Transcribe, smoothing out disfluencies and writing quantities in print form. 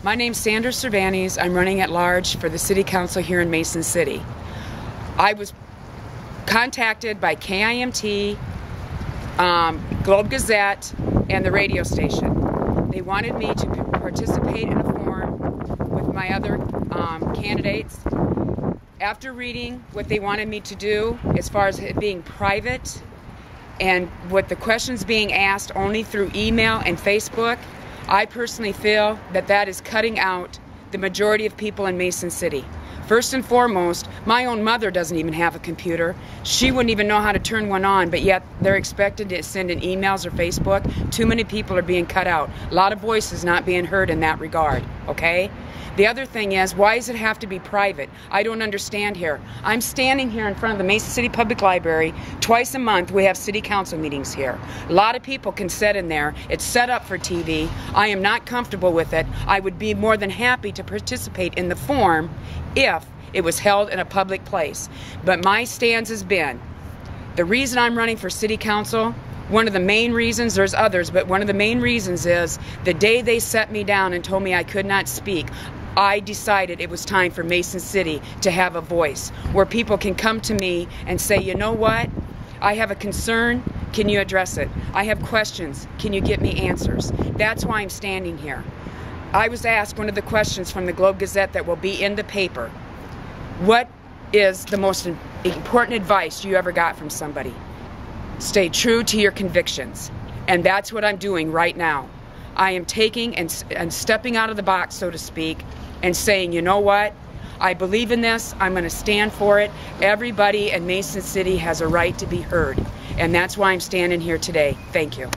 My name's Sandra Cervantes. I'm running at large for the City Council here in Mason City. I was contacted by KIMT, Globe Gazette, and the radio station. They wanted me to participate in a forum with my other candidates. After reading what they wanted me to do as far as it being private and what the questions being asked only through email and Facebook, I personally feel that that is cutting out the majority of people in Mason City. First and foremost, my own mother doesn't even have a computer. She wouldn't even know how to turn one on, but yet they're expected to send in emails or Facebook. Too many people are being cut out. A lot of voices not being heard in that regard, okay? The other thing is, why does it have to be private? I don't understand here. I'm standing here in front of the Mason City Public Library. Twice a month we have city council meetings here. A lot of people can sit in there. It's set up for TV. I am not comfortable with it. I would be more than happy to participate in the forum if it was held in a public place. But my stance has been, the reason I'm running for city council, one of the main reasons, there's others, but one of the main reasons is the day they set me down and told me I could not speak, I decided it was time for Mason City to have a voice where people can come to me and say, you know what? I have a concern. Can you address it? I have questions. Can you get me answers? That's why I'm standing here. I was asked one of the questions from the Globe Gazette that will be in the paper. What is the most important advice you ever got from somebody? Stay true to your convictions. And that's what I'm doing right now. I am taking and stepping out of the box, so to speak, and saying, you know what? I believe in this. I'm going to stand for it. Everybody in Mason City has a right to be heard. And that's why I'm standing here today. Thank you.